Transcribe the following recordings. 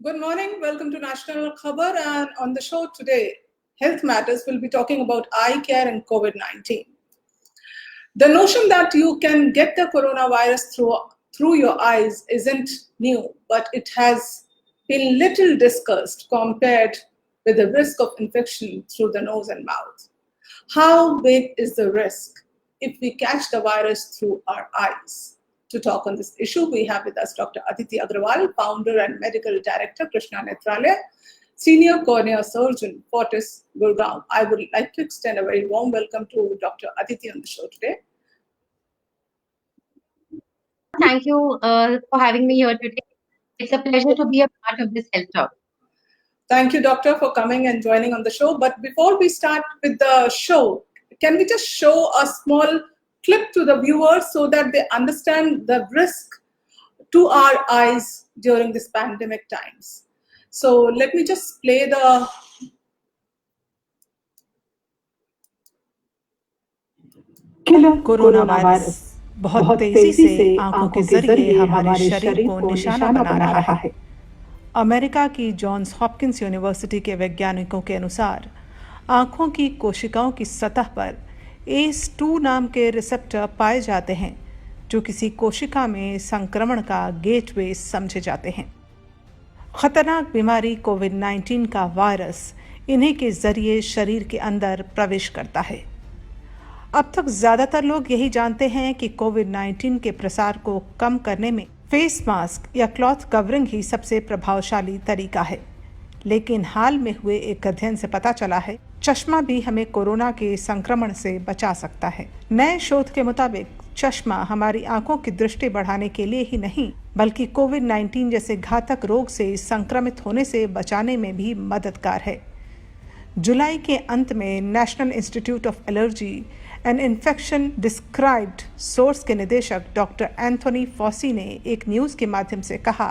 Good morning. Welcome to National Khabar. And on the show today, Health Matters will be talking about eye care and COVID-19. The notion that you can get the coronavirus through your eyes isn't new, but it has been little discussed compared with the risk of infection through the nose and mouth. How big is the risk if we catch the virus through our eyes? To talk on this issue, we have with us Dr. Aditi Agrawal, founder and medical director, Krishna Netralaya, senior cornea surgeon, Fortis, Gurgaon. I would like to extend a very warm welcome to Dr. Aditi on the show today. Thank you for having me here today. It's a pleasure to be a part of this health talk. Thank you, Doctor, for coming and joining on the show. But before we start with the show, can we just show a small clip to the viewers so that they understand the risk to our eyes during this pandemic times? So let me just play the corona virus बहुत तेजी से आंखों के जरिए हमारे शरीर को निशाना बना रहा है। अमेरिका की जॉन्स हॉपकिंस यूनिवर्सिटी के वैज्ञानिकों के अनुसार आंखों की कोशिकाओं की सतह पर ACE2 नाम के रिसेप्टर पाए जाते हैं, जो किसी कोशिका में संक्रमण का गेटवे समझे जाते हैं। खतरनाक बीमारी कोविड-19 का वायरस इन्हीं के जरिए शरीर के अंदर प्रवेश करता है। अब तक ज्यादातर लोग यही जानते हैं कि कोविड-19 के प्रसार को कम करने में फेस मास्क या क्लॉथ कवरिंग ही सबसे प्रभावशाली तरीका है। लेकिन हाल में हुए एक अध्ययन से पता चला है, चश्मा भी हमें कोरोना के संक्रमण से बचा सकता है। नए शोध के मुताबिक चश्मा हमारी आंखों की दृष्टि बढ़ाने के लिए ही नहीं, बल्कि कोविड-19 जैसे घातक रोग से संक्रमित होने से बचाने में भी मददगार है। जुलाई के अंत में national institute of allergy and infection described source के निदेशक डॉक्टर एंथोनी फॉसी ने एक न्यूज़ के माध्यम से कहा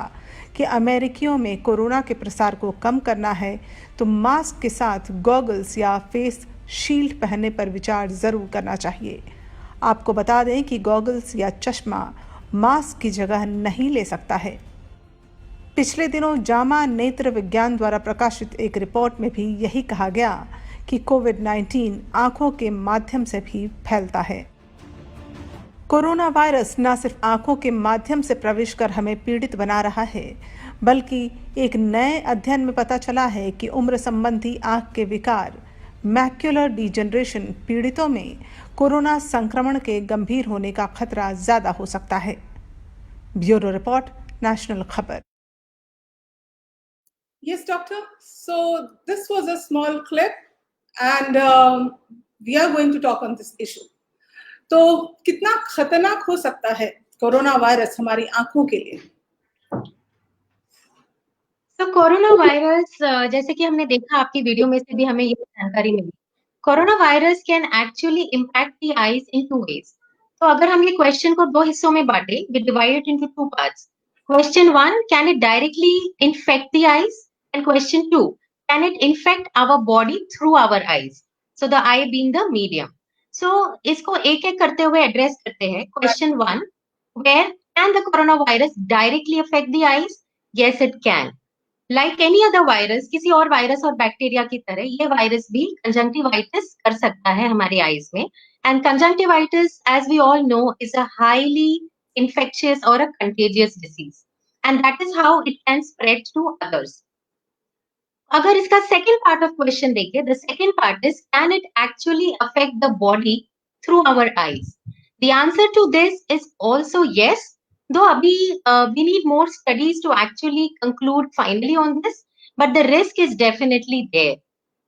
कि अमेरिकियों में कोरोना के प्रसार को कम करना है तो मास्क के साथ गॉगल्स या फेस शील्ड पहनने पर विचार ज़रूर करना चाहिए। आपको बता दें कि गॉगल्स या चश्मा मास्क की जगह नहीं ले सकता है। पिछले दिनों जामा नेत्र विज्ञान द्वारा प्रकाशित एक रिपोर्ट में भी यही कहा गया कि कोविड-19 आंखों के माध्यम से भी फैलता है। कोरोना वायरस न सिर्फ आंखों के माध्यम से प्रवेश कर हमें पीड़ित बना रहा है, बल्कि एक नए अध्ययन में पता चला है कि उम्र संबंधी आंख के विकार मैक्युलर डिजेनरेशन पीड़ितों में कोरोना संक्रमण के गंभीर होने का खतरा ज्यादा हो सकता है। ब्यूरो रिपोर्ट, नेशनल खबर। Yes, doctor. So this was a small clip and we are going to talk on this issue. तो कितना खतरनाक हो सकता है कोरोना वायरस हमारी आंखों के लिए? तो कोरोना वायरस जैसे कि हमने देखा आपकी वीडियो में से भी हमें ये जानकारी मिली, corona virus can actually impact the eyes in 2 ways। तो अगर हम ये क्वेश्चन को 2 हिस्सों में बांटे, we divide it into 2 parts. Question 1, can it directly infect the eyes, and question 2, can it infect our body through our eyes, so the eye being the medium. So इसको एक-एक करते हुए एड्रेस करते हैं। Question 1, where can the corona virus directly affect the eyes? Yes, it can. Like any other virus, किसी और virus और bacteria की तरह ये वायरस भी कंजंक्टिवाइटिस कर सकता है हमारे आईज में। And conjunctivitis, as we all know, is a highly infectious or a contagious disease, and that is how it can spread to others. अगर इसका सेकेंड पार्ट ऑफ क्वेश्चन देखिए, the second part is, can it actually affect the body through our eyes? The answer to this is also yes, though abhi we need more studies to actually conclude finally on this, but the risk is definitely there.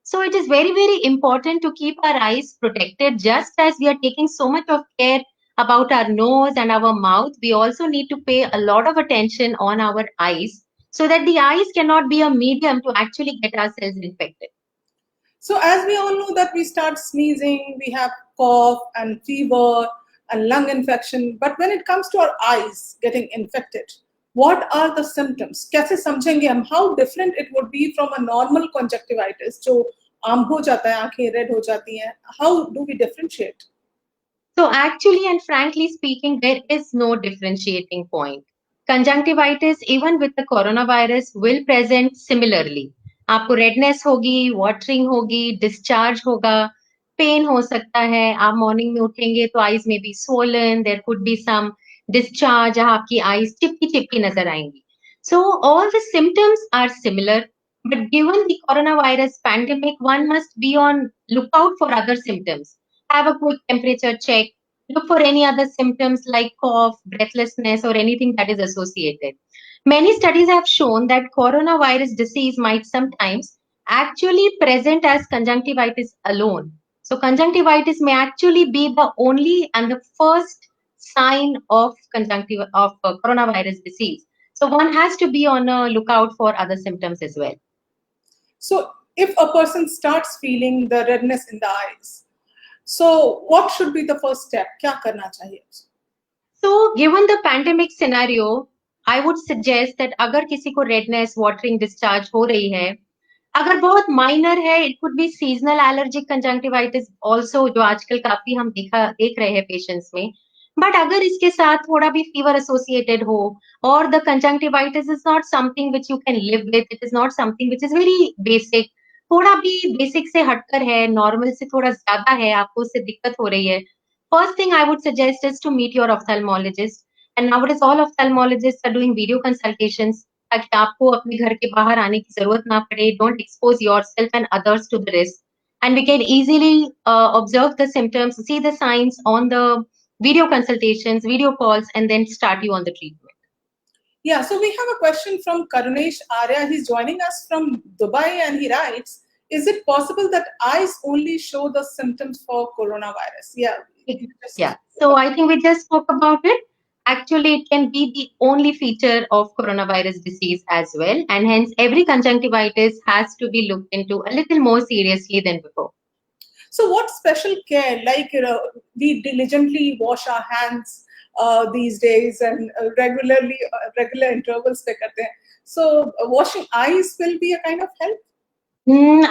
So it is very, very important to keep our eyes protected. Just as we are taking so much of care about our nose and our mouth, we also need to pay a lot of attention on our eyes, so that the eyes cannot be a medium to actually get ourselves infected. So as we all know that we start sneezing, we have cough and fever and lung infection, but when it comes to our eyes getting infected, what are the symptoms? कैसे समझेंगे हम? How different it would be from a normal conjunctivitis जो आम हो जाता है, आंखें red हो जाती हैं? How do we differentiate? So actually and frankly speaking, there is no differentiating point. Conjunctivitis, even with the coronavirus, will present similarly. आपको redness होगी, watering होगी, discharge होगा, pain हो सकता है, आप morning में उठेंगे तो eyes may be swollen, there could be some discharge, आपकी eyes चिपकी नजर आएंगी. So all the symptoms are similar, but given the coronavirus pandemic, one must be on lookout for other symptoms. Have a quick temperature check, look for any other symptoms like cough, breathlessness, or anything that is associated. Many studies have shown that coronavirus disease might sometimes actually present as conjunctivitis alone. So conjunctivitis may actually be the only and the first sign of coronavirus disease. So one has to be on a lookout for other symptoms as well. So if a person starts feeling the redness in the eyes, so what should be the first step? क्या करना चाहिए? So given the pandemic scenario, I would suggest that अगर किसी को redness, watering, discharge हो रही है, अगर बहुत minor है, it could be seasonal allergic conjunctivitis also, जो आजकल काफी हम देख रहे हैं patients में. But अगर इसके साथ थोड़ा भी fever associated हो, or the conjunctivitis is not something which you can live with, it is not something which is very basic, थोड़ा भी basic से हटकर है, normal से थोड़ा ज्यादा है, आपको उससे दिक्कत हो रही है, first thing I would suggest is to meet your ophthalmologist. And nowadays all ophthalmologists are doing video consultations ताकि आपको अपने घर के बाहर आने की जरूरत ना पड़े. Don't expose yourself and others to the risk. And we can easily observe the symptoms, see the signs on the video consultations, video calls, and then start you on the treatment. Yeah, so we have a question from Karunesh Arya. He's joining us from Dubai and he writes, is it possible that eyes only show the symptoms for coronavirus? Yeah, so I think we just spoke about it. Actually, it can be the only feature of coronavirus disease as well. And hence, every conjunctivitis has to be looked into a little more seriously than before. So what special care, like, we diligently wash our hands these days and regular intervals पे करते हैं. So washing eyes will be a kind of help?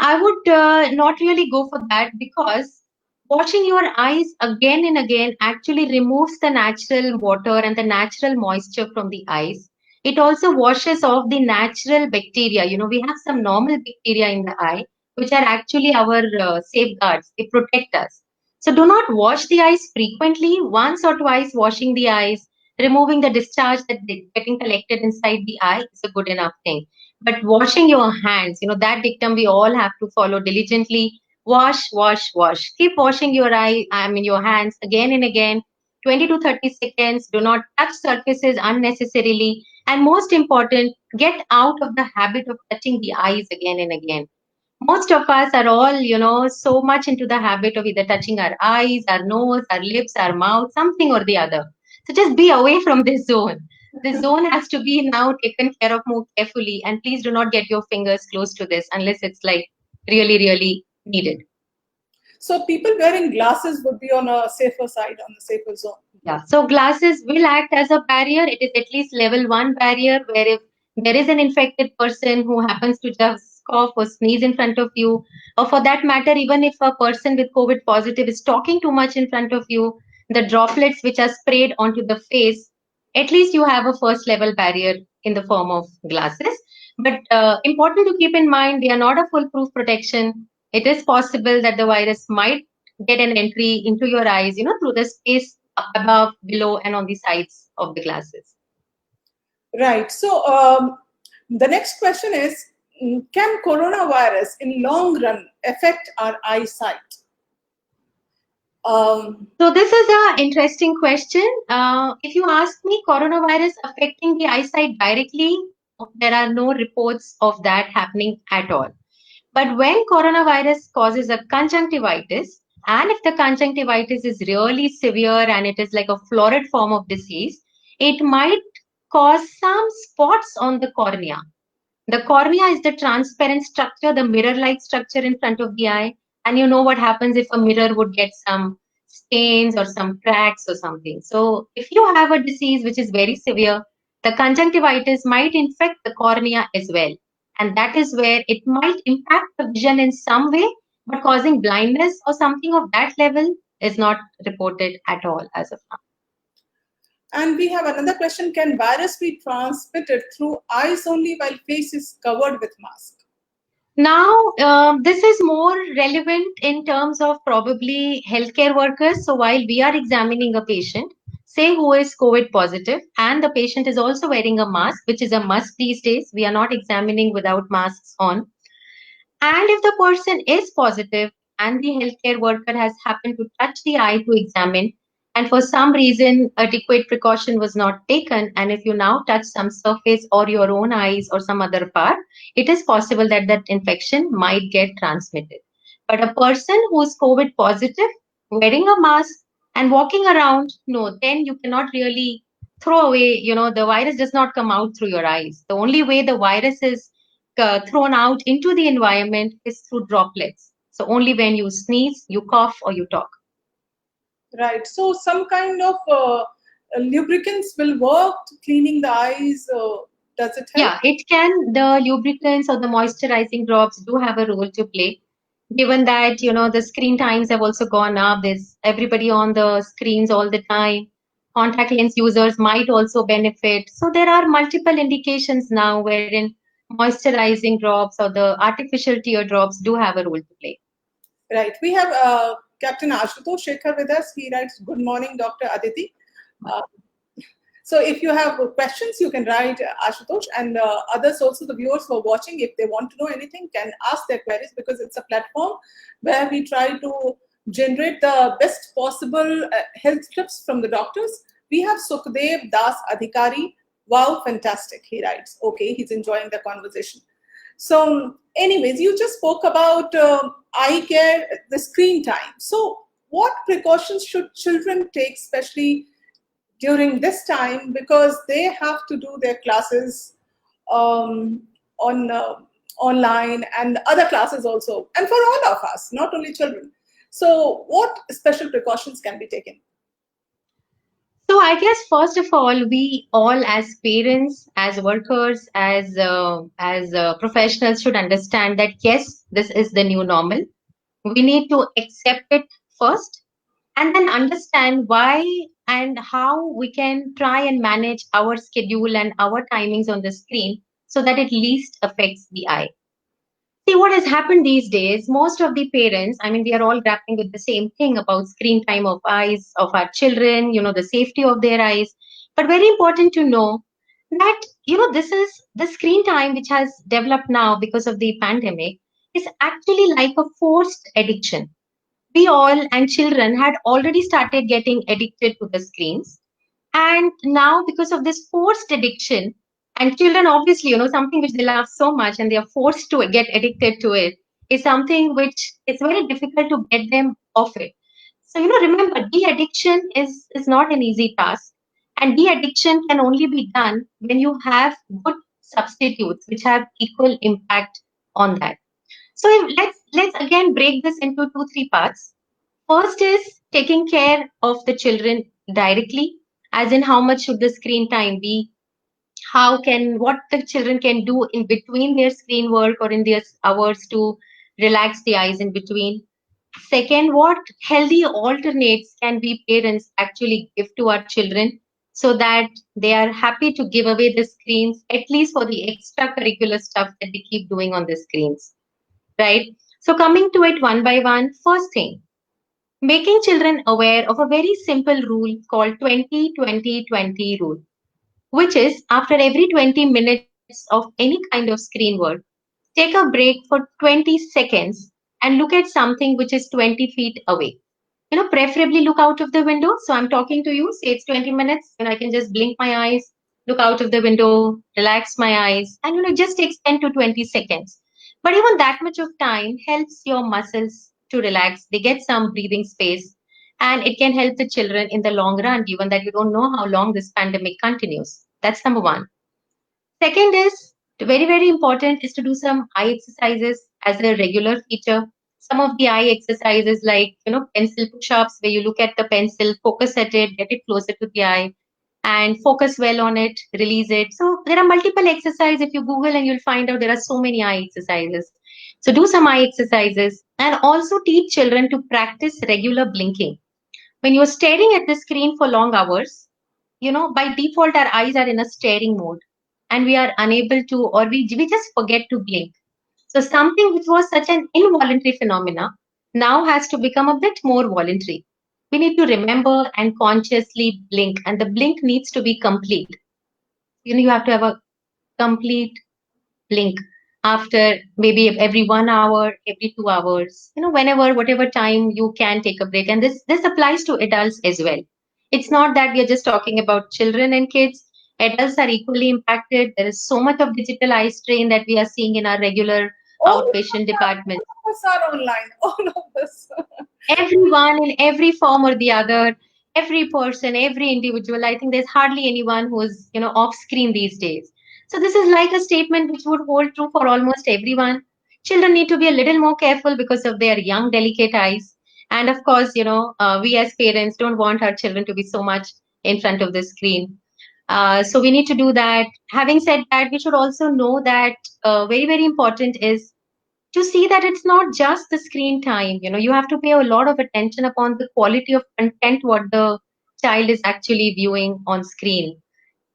I would not really go for that, because washing your eyes again and again actually removes the natural water and the natural moisture from the eyes. It also washes off the natural bacteria. You know, we have some normal bacteria in the eye, which are actually our safeguards. They protect us. So do not wash the eyes frequently. Once or twice washing the eyes, removing the discharge that is getting collected inside the eye is a good enough thing. But washing your hands, you know, that dictum we all have to follow diligently. Wash, wash, wash. Keep washing your your hands again and again, 20 to 30 seconds. Do not touch surfaces unnecessarily. And most important, get out of the habit of touching the eyes again and again. Most of us are all, you know, so much into the habit of either touching our eyes, our nose, our lips, our mouth, something or the other. So just be away from this zone. This zone has to be now taken care of more carefully, and please do not get your fingers close to this unless it's like really, really needed. So people wearing glasses would be on a safer side, on the safer zone. Yeah, so glasses will act as a barrier. It is at least level 1 barrier, where if there is an infected person who happens to just cough or sneeze in front of you, or for that matter, even if a person with COVID positive is talking too much in front of you, the droplets which are sprayed onto the face, at least you have a first level barrier in the form of glasses. But important to keep in mind, they are not a foolproof protection. It is possible that the virus might get an entry into your eyes, you know, through the space above, below, and on the sides of the glasses. Right. So the next question is, can coronavirus in long run affect our eyesight? So this is an interesting question. If you ask me, coronavirus affecting the eyesight directly, there are no reports of that happening at all. But when coronavirus causes a conjunctivitis, and if the conjunctivitis is really severe and it is like a florid form of disease, it might cause some spots on the cornea. The cornea is the transparent structure, the mirror-like structure in front of the eye. And you know what happens if a mirror would get some stains or some cracks or something. So if you have a disease which is very severe, the conjunctivitis might infect the cornea as well. And that is where it might impact the vision in some way, but causing blindness or something of that level is not reported at all as of now. And we have another question: can virus be transmitted through eyes only while face is covered with mask? Now, this is more relevant in terms of probably healthcare workers. So while we are examining a patient, say who is COVID positive, and the patient is also wearing a mask, which is a must these days. We are not examining without masks on. And if the person is positive and the healthcare worker has happened to touch the eye to examine, and for some reason adequate precaution was not taken, and if you now touch some surface or your own eyes or some other part, it is possible that that infection might get transmitted. But a person who is COVID positive, wearing a mask and walking around, no, then you cannot really throw away, the virus does not come out through your eyes. The only way the virus is thrown out into the environment is through droplets. So only when you sneeze, you cough, or you talk. Right. So some kind of lubricants will work to cleaning the eyes. Does it help? Yeah, it can. The lubricants or the moisturizing drops do have a role to play. Given that, the screen times have also gone up, there's everybody on the screens all the time. Contact lens users might also benefit. So there are multiple indications now wherein moisturizing drops or the artificial tear drops do have a role to play. Right. We have Captain Ashutosh Shekhar with us. He writes, "Good morning, Dr. Aditi." So if you have questions, you can write Ashutosh, and others also, the viewers who are watching, if they want to know anything, can ask their queries, because it's a platform where we try to generate the best possible health tips from the doctors. We have Sukhdev Das Adhikari. Wow, fantastic, he writes. Okay, he's enjoying the conversation. So anyways, you just spoke about eye care, the screen time. So what precautions should children take, especially during this time, because they have to do their classes on online and other classes also, and for all of us, not only children. So what special precautions can be taken? So I guess first of all, we all as parents, as workers, as professionals should understand that yes, this is the new normal. We need to accept it first, and then understand why and how we can try and manage our schedule and our timings on the screen so that it least affects the eye. See, what has happened these days, most of the parents, I mean, we are all grappling with the same thing about screen time of eyes of our children, the safety of their eyes. But very important to know that, this is the screen time which has developed now because of the pandemic is actually like a forced addiction. We all and children had already started getting addicted to the screens. And now, because of this forced addiction, and children obviously, something which they love so much and they are forced to get addicted to it, is something which is very difficult to get them off it. So, remember, de-addiction is not an easy task. And de-addiction can only be done when you have good substitutes which have equal impact on that. So let's again break this into 2-3 parts. First is taking care of the children directly, as in how much should the screen time be, what the children can do in between their screen work or in their hours to relax the eyes in between. Second, what healthy alternates can we parents actually give to our children so that they are happy to give away the screens, at least for the extracurricular stuff that they keep doing on the screens, right? So coming to it one by one, first thing, making children aware of a very simple rule called 20-20-20 rule, which is after every 20 minutes of any kind of screen work, take a break for 20 seconds and look at something which is 20 feet away. Preferably look out of the window. So I'm talking to you, say it's 20 minutes, and I can just blink my eyes, look out of the window, relax my eyes, and it just takes 10 to 20 seconds. But even that much of time helps your muscles to relax. They get some breathing space, and it can help the children in the long run, given that you don't know how long this pandemic continues. That's number one. Second is very, very important is to do some eye exercises as a regular feature. Some of the eye exercises like, pencil push-ups, where you look at the pencil, focus at it, get it closer to the eye, and focus well on it, release it. So there are multiple exercises. If you Google, and you'll find out there are so many eye exercises. So do some eye exercises, and also teach children to practice regular blinking. When you're staring at the screen for long hours, by default, our eyes are in a staring mode and we are unable to, or we just forget to blink. So something which was such an involuntary phenomena now has to become a bit more voluntary. We need to remember and consciously blink, and the blink needs to be complete. You have to have a complete blink after maybe every 1 hour, every 2 hours, whenever, whatever time you can take a break. And this applies to adults as well. It's not that we are just talking about children and kids. Adults are equally impacted. There is so much of digital eye strain that we are seeing in our regular outpatient department. All of us are online. All of us. Everyone in every form or the other, every person, every individual. I think there's hardly anyone who's off screen these days. So this is like a statement which would hold true for almost everyone. Children need to be a little more careful because of their young, delicate eyes. And of course, we as parents don't want our children to be so much in front of the screen. So we need to do that. Having said that, we should also know that very, very important is to see that it's not just the screen time. You have to pay a lot of attention upon the quality of content what the child is actually viewing on screen.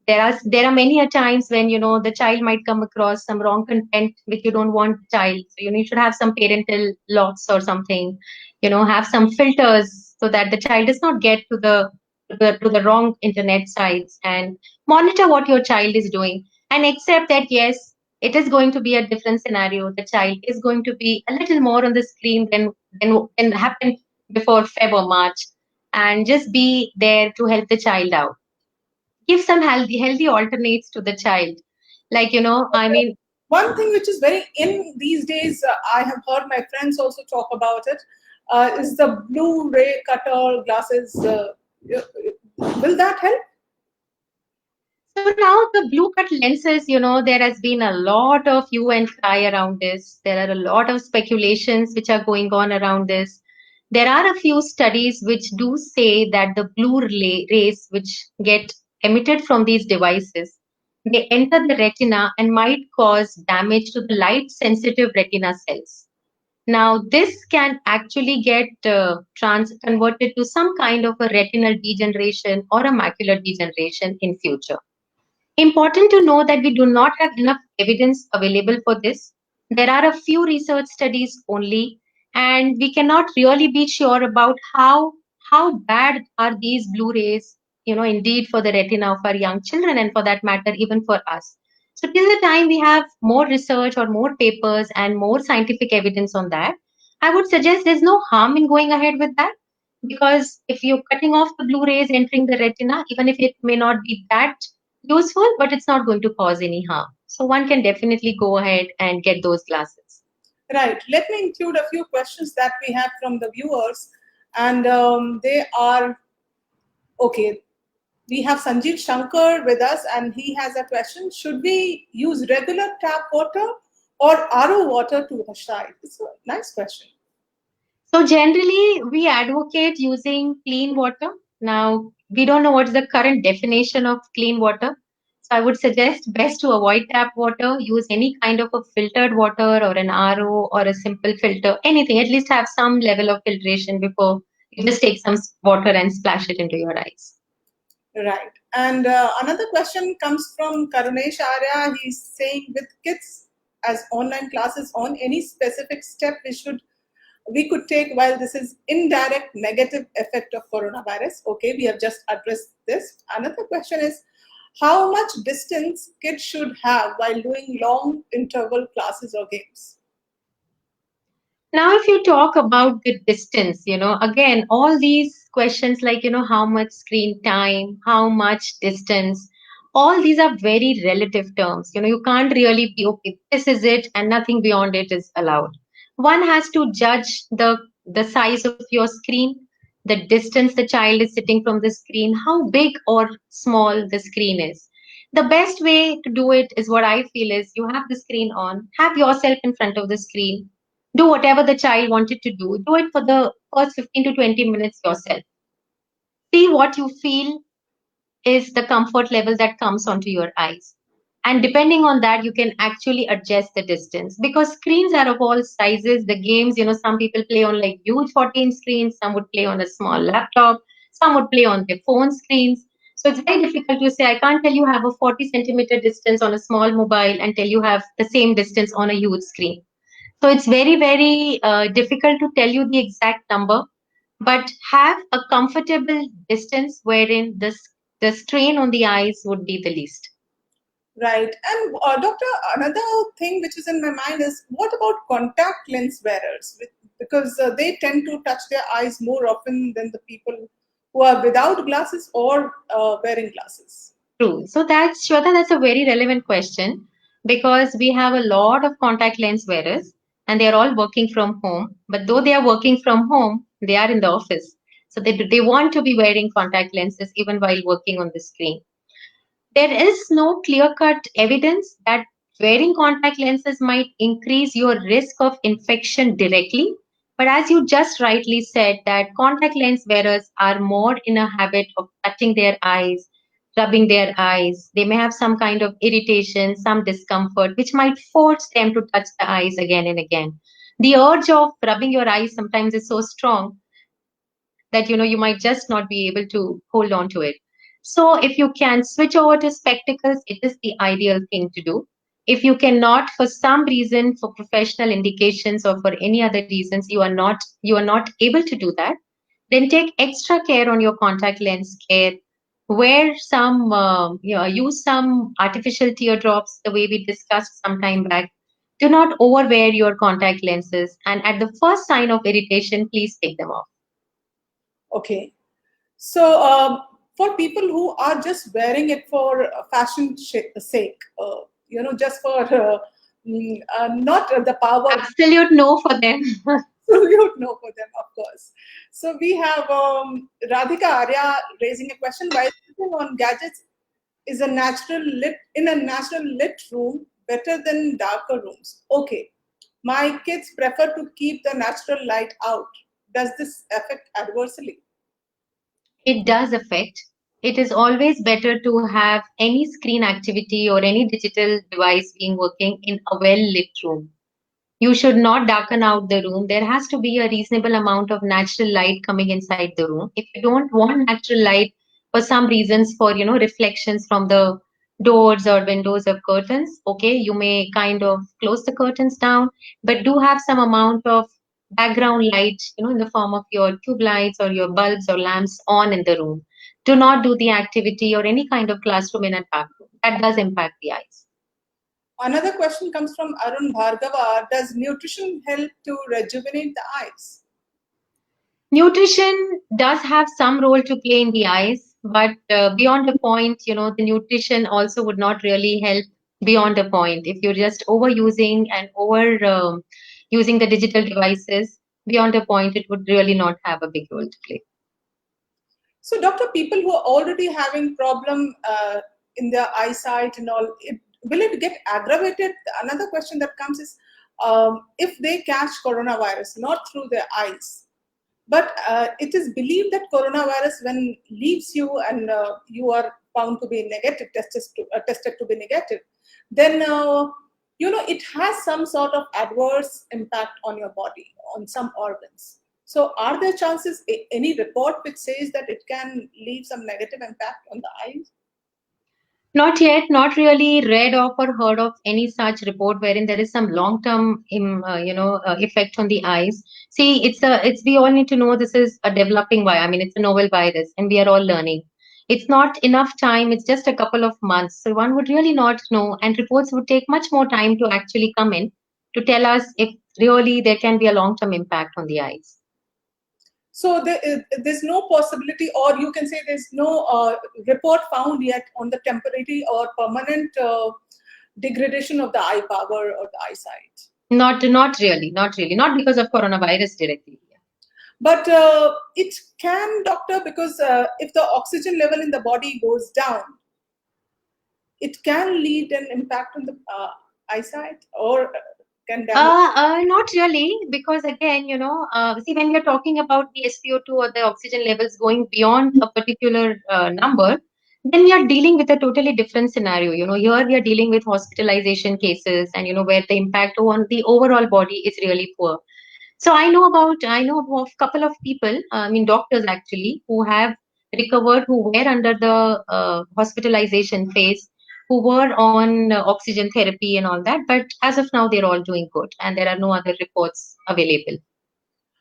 There are many a times when the child might come across some wrong content which you don't want the child. So you should have some parental locks or something. Have some filters so that the child does not get to the wrong internet sites, and monitor what your child is doing and accept that yes, it is going to be a different scenario. The child is going to be a little more on the screen than happened before Feb or March, and just be there to help the child out. Give some healthy alternates to the child. Like, I mean, One thing which is very in these days, I have heard my friends also talk about it, is the Blu-ray cutter glasses. Will that help? so now the blue cut lenses, there has been a lot of hue and cry around this. There are a lot of speculations which are going on around this. There are a few studies which do say that the blue rays which get emitted from these devices, they enter the retina and might cause damage to the light sensitive retina cells. Now, this can actually get converted to some kind of a retinal degeneration or a macular degeneration in future. Important to know that we do not have enough evidence available for this. There are a few research studies only, and we cannot really be sure about how bad are these blue rays, indeed for the retina of our young children, and for that matter, even for us. So till the time we have more research or more papers and more scientific evidence on that, I would suggest there's no harm in going ahead with that, because if you're cutting off the blue rays entering the retina, even if it may not be that useful, but it's not going to cause any harm. So one can definitely go ahead and get those glasses. Right. Let me include a few questions that we have from the viewers, and they are okay. We have Sanjeev Shankar with us, and he has a question: should we use regular tap water or RO water to wash eyes? It's a nice question. So generally, we advocate using clean water. Now, we don't know what's the current definition of clean water. So I would suggest best to avoid tap water, use any kind of a filtered water or an RO or a simple filter, anything, at least have some level of filtration before you just take some water and splash it into your eyes. Right. And another question comes from Karunesh Arya. He's saying, with kids as online classes on, any specific step we could take while this is indirect negative effect of coronavirus? Okay, we have just addressed this. Another question is, how much distance kids should have while doing long interval classes or games? Now, if you talk about the distance, again, all these questions like, how much screen time, how much distance, all these are very relative terms. You can't really be, okay, this is it and nothing beyond it is allowed. One has to judge the size of your screen, the distance the child is sitting from the screen, how big or small the screen is. The best way to do it is what I feel is you have the screen on, have yourself in front of the screen, do whatever the child wanted to do it for the first 15 to 20 minutes yourself. See what you feel is the comfort level that comes onto your eyes, and depending on that you can actually adjust the distance, because screens are of all sizes. The games, some people play on like huge 14 screens, some would play on a small laptop, some would play on their phone screens. So it's very difficult to say. I can't tell you have a 40-centimeter distance on a small mobile and tell you have the same distance on a huge screen. So it's very, very difficult to tell you the exact number, but have a comfortable distance wherein the strain on the eyes would be the least. Right. And doctor, another thing which is in my mind is, what about contact lens wearers? Because they tend to touch their eyes more often than the people who are without glasses or wearing glasses. True. So that's Shweta, that's a very relevant question because we have a lot of contact lens wearers and they're all working from home. But though they are working from home, they are in the office. So they want to be wearing contact lenses even while working on the screen. There is no clear-cut evidence that wearing contact lenses might increase your risk of infection directly. But as you just rightly said, that contact lens wearers are more in a habit of touching their eyes, rubbing their eyes. They may have some kind of irritation, some discomfort, which might force them to touch the eyes again and again. The urge of rubbing your eyes sometimes is so strong that you might just not be able to hold on to it. So if you can switch over to spectacles, it is the ideal thing to do. If you cannot, for some reason, for professional indications or for any other reasons, you are not able to do that, then take extra care on your contact lens care. Wear some, use some artificial teardrops, the way we discussed some time back. Do not overwear your contact lenses, and at the first sign of irritation, please take them off. Okay. So for people who are just wearing it for fashion sake, just for not the power. Absolute no for them. Absolute no for them, of course. So we have Radhika Arya raising a question: why sitting on gadgets is a natural lit room better than darker rooms? Okay, my kids prefer to keep the natural light out. Does this affect adversely? It does affect. It is always better to have any screen activity or any digital device being working in a well lit room. You should not darken out the room. There has to be a reasonable amount of natural light coming inside the room. If you don't want natural light for some reasons, for reflections from the doors or windows or curtains, okay, you may kind of close the curtains down, but do have some amount of background light, in the form of your tube lights or your bulbs or lamps on in the room. Do not do the activity or any kind of classroom in a dark room. That does impact the eyes. Another question comes from Arun Bhargava. Does nutrition help to rejuvenate the eyes? Nutrition does have some role to play in the eyes, but beyond a point, the nutrition also would not really help beyond a point. If you're just overusing and over using the digital devices, beyond a point, it would really not have a big role to play. So, doctor, people who are already having problem in their eyesight and all, will it get aggravated? Another question that comes is, if they catch coronavirus, not through their eyes, but it is believed that coronavirus, when leaves you and you are found to be negative, tested to be negative, then it has some sort of adverse impact on your body, on some organs. So are there chances, any report which says that it can leave some negative impact on the eyes? Not yet, not really read of or heard of any such report wherein there is some long-term, effect on the eyes. See, we all need to know this is a developing virus. I mean, it's a novel virus, and we are all learning. It's not enough time. It's just a couple of months, so one would really not know, and reports would take much more time to actually come in to tell us if really there can be a long-term impact on the eyes. So there's no possibility, or you can say there's no report found yet on the temporary or permanent degradation of the eye power or the eyesight. Not really, not because of coronavirus directly. But it can, doctor, because if the oxygen level in the body goes down, it can lead an impact on the eyesight, or can damage. Not really, because again, see, when you're talking about the SpO2 or the oxygen levels going beyond a particular number, then we are dealing with a totally different scenario. Here we are dealing with hospitalization cases, and where the impact on the overall body is really poor. So I know of a couple of people, I mean doctors actually, who have recovered who were under the hospitalization phase, who were on oxygen therapy and all that. But as of now, they're all doing good, and there are no other reports available.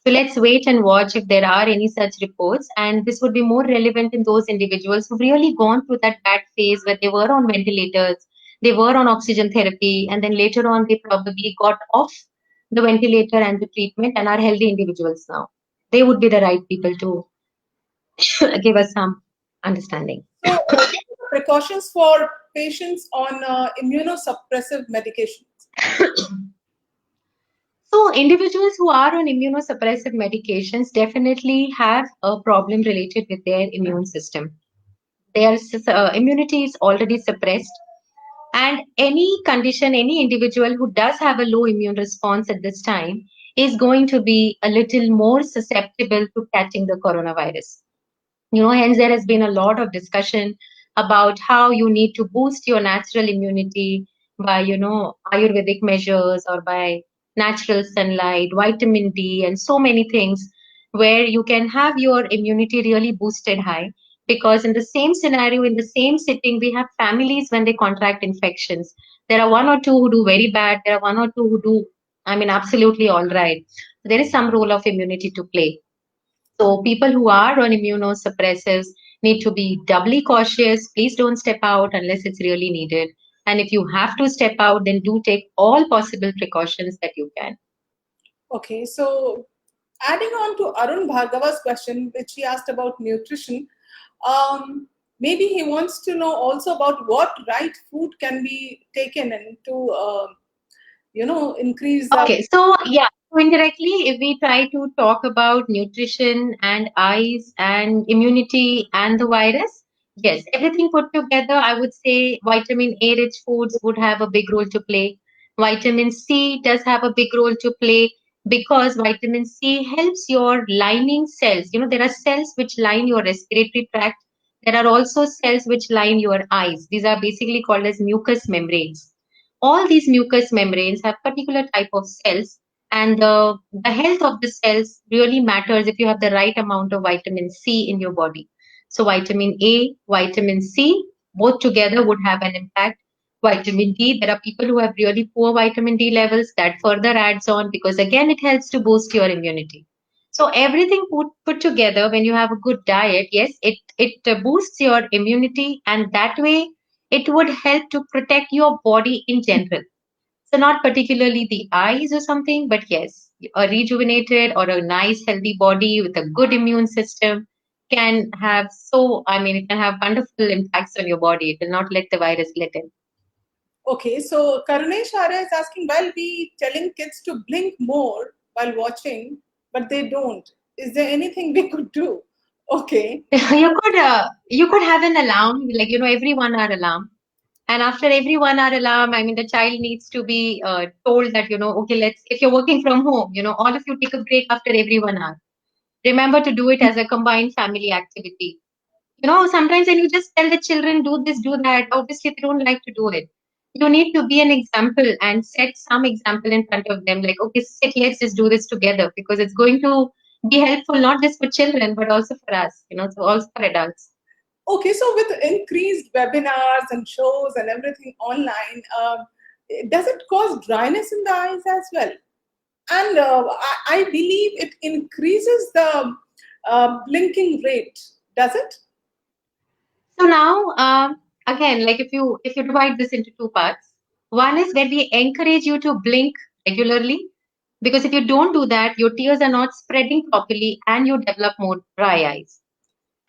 So let's wait and watch if there are any such reports. And this would be more relevant in those individuals who've really gone through that bad phase where they were on ventilators, they were on oxygen therapy, and then later on they probably got off the ventilator and the treatment and are healthy individuals now. They would be the right people to give us some understanding. So, precautions for patients on immunosuppressive medications. So individuals who are on immunosuppressive medications definitely have a problem related with their immune system. Their immunity is already suppressed, and any condition, any individual who does have a low immune response at this time is going to be a little more susceptible to catching the coronavirus. Hence there has been a lot of discussion about how you need to boost your natural immunity by, Ayurvedic measures or by natural sunlight, vitamin D, and so many things where you can have your immunity really boosted high. Because in the same scenario, in the same sitting, we have families when they contract infections. There are one or two who do very bad. There are one or two who do, absolutely all right. There is some role of immunity to play. So people who are on immunosuppressives need to be doubly cautious. Please don't step out unless it's really needed. And if you have to step out, then do take all possible precautions that you can. Okay, so adding on to Arun Bhargava's question, which he asked about nutrition, maybe he wants to know also about what right food can be taken and to, increase. Okay, so yeah, so indirectly, if we try to talk about nutrition and eyes and immunity and the virus, yes, everything put together, I would say vitamin A rich foods would have a big role to play. Vitamin C does have a big role to play because vitamin C helps your lining cells. There are cells which line your respiratory tract. There are also cells which line your eyes. These are basically called as mucous membranes. All these mucous membranes have particular type of cells, and the health of the cells really matters if you have the right amount of vitamin C in your body. So vitamin A, vitamin C, both together would have an impact. Vitamin D, there are people who have really poor vitamin D levels, that further adds on because again it helps to boost your immunity. So everything put together, when you have a good diet, yes, it boosts your immunity, and that way it would help to protect your body in general. So not particularly the eyes or something, but yes, a rejuvenated or a nice healthy body with a good immune system can have it can have wonderful impacts on your body. It will not let the virus let in. Okay, so Karunesh Arya is asking, while we telling kids to blink more while watching, but they don't, is there anything we could do? Okay. You could have an alarm, like every 1 hour alarm. And after every 1 hour alarm, the child needs to be told that, okay, if you're working from home, all of you take a break after every 1 hour. Remember to do it as a combined family activity. Sometimes when you just tell the children, do this, do that, obviously they don't like to do it. You need to be an example and set some example in front of them, like, okay, sit, let's just do this together, because it's going to be helpful not just for children, but also for us, so also for adults. Okay, so with increased webinars and shows and everything online, does it cause dryness in the eyes as well? And I believe it increases the blinking rate. Does it? So now, again, like if you divide this into two parts, one is where we encourage you to blink regularly, because if you don't do that, your tears are not spreading properly and you develop more dry eyes.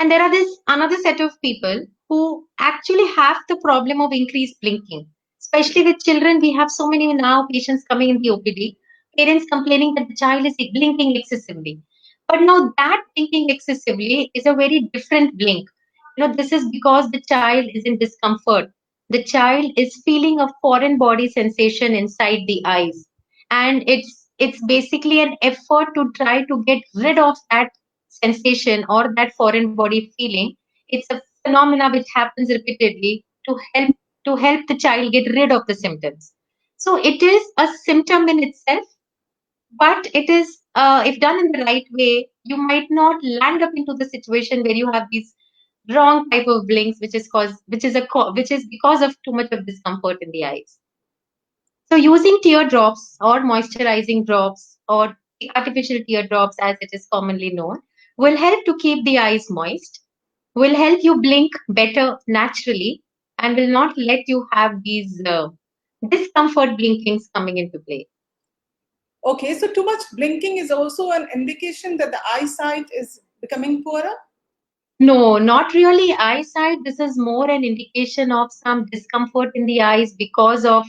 And there are this another set of people who actually have the problem of increased blinking, especially with children. We have so many now patients coming in the OPD, parents complaining that the child is blinking excessively. But now that blinking excessively is a very different blink. This is because the child is in discomfort. The child is feeling a foreign body sensation inside the eyes. And it's basically an effort to try to get rid of that sensation or that foreign body feeling. It's a phenomena which happens repeatedly to help the child get rid of the symptoms. So it is a symptom in itself, but it is if done in the right way, you might not land up into the situation where you have these wrong type of blinks, which is because of too much of discomfort in the eyes. So using teardrops or moisturizing drops or the artificial teardrops, as it is commonly known, will help to keep the eyes moist, will help you blink better naturally, and will not let you have these discomfort blinkings coming into play. Okay, so too much blinking is also an indication that the eyesight is becoming poorer? No, not really eyesight. This is more an indication of some discomfort in the eyes because of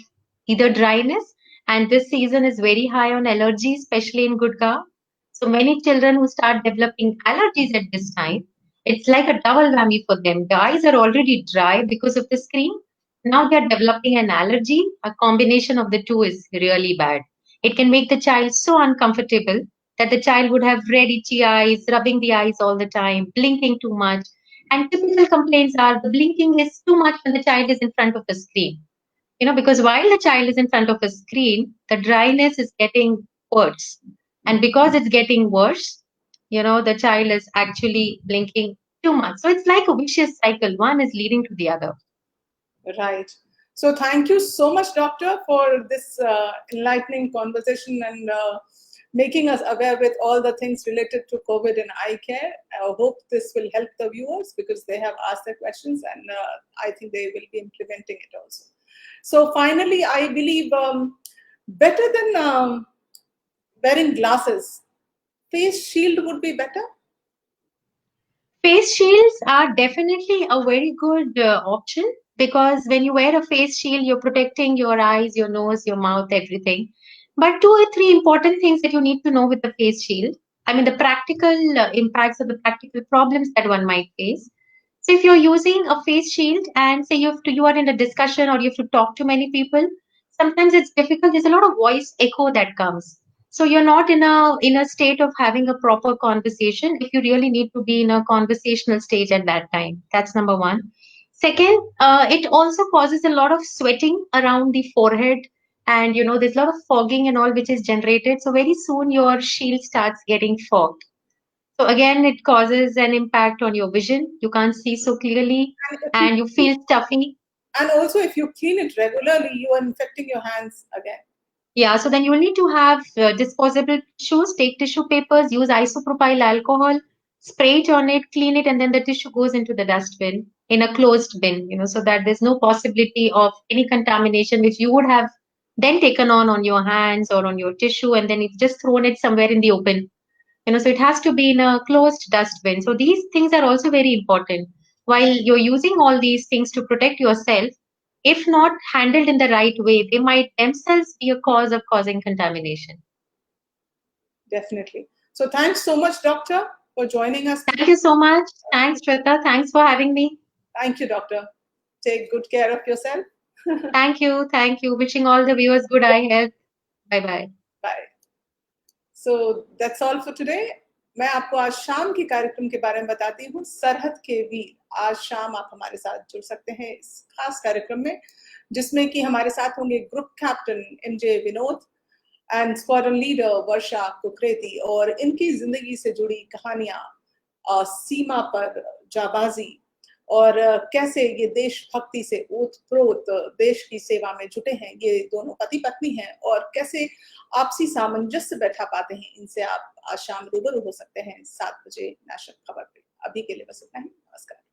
either dryness, and this season is very high on allergies, especially in Gurgaon. So many children who start developing allergies at this time, it's like a double whammy for them. The eyes are already dry because of the screen. Now they're developing an allergy. A combination of the two is really bad. It can make the child so uncomfortable that the child would have red, itchy eyes, rubbing the eyes all the time, blinking too much. And typical complaints are the blinking is too much when the child is in front of a screen. Because while the child is in front of a screen, the dryness is getting worse. And because it's getting worse, the child is actually blinking too much. So it's like a vicious cycle. One is leading to the other. Right. So thank you so much, Doctor, for this enlightening conversation and making us aware with all the things related to COVID and eye care. I hope this will help the viewers because they have asked their questions, and I think they will be implementing it also. So finally, I believe better than wearing glasses, face shield would be better? Face shields are definitely a very good option because when you wear a face shield, you're protecting your eyes, your nose, your mouth, everything. But 2 or 3 important things that you need to know with the face shield. I mean, the practical impacts or the practical problems that one might face. So, if you're using a face shield and say you are in a discussion or you have to talk to many people, sometimes it's difficult. There's a lot of voice echo that comes. So you're not in a state of having a proper conversation if you really need to be in a conversational stage at that time. That's number one. Second, it also causes a lot of sweating around the forehead, and there's a lot of fogging and all which is generated. So very soon your shield starts getting fogged. So again, it causes an impact on your vision. You can't see so clearly, and you feel stuffy. And also, if you clean it regularly, you are infecting your hands again. Yeah, so then you will need to have disposable tissues, take tissue papers, use isopropyl alcohol, spray it on it, clean it, and then the tissue goes into the dustbin in a closed bin, so that there's no possibility of any contamination which you would have then taken on your hands or on your tissue, and then you've just thrown it somewhere in the open. So it has to be in a closed dustbin. So these things are also very important. While you're using all these things to protect yourself, if not handled in the right way, they might themselves be a cause of causing contamination. Definitely. So thanks so much, Doctor, for joining us. Thank you so much. Thanks, Shweta. Thanks for having me. Thank you, Doctor. Take good care of yourself. Thank you. Thank you. Wishing all the viewers good eye health. Bye-bye. Bye. So that's all for today. मैं आपको आज शाम के कार्यक्रम के बारे में बताती हूँ। सरहद के वीर, आज शाम आप हमारे साथ जुड़ सकते हैं इस खास कार्यक्रम में, जिसमें कि हमारे साथ होंगे group captain MJ Vinod and squadron leader Varsha Kukreti, और इनकी जिंदगी से जुड़ी कहानियां, सीमा पर जाबाजी, और कैसे ये देशभक्ति से ओतप्रोत देश की सेवा में जुटे हैं। ये दोनों पति पत्नी हैं और कैसे आपसी सामंजस्य बैठा पाते हैं, इनसे आप आज शाम रूबरू हो सकते हैं 7 बजे नेशनल खबर पे। अभी के लिए बस इतना ही। नमस्कार।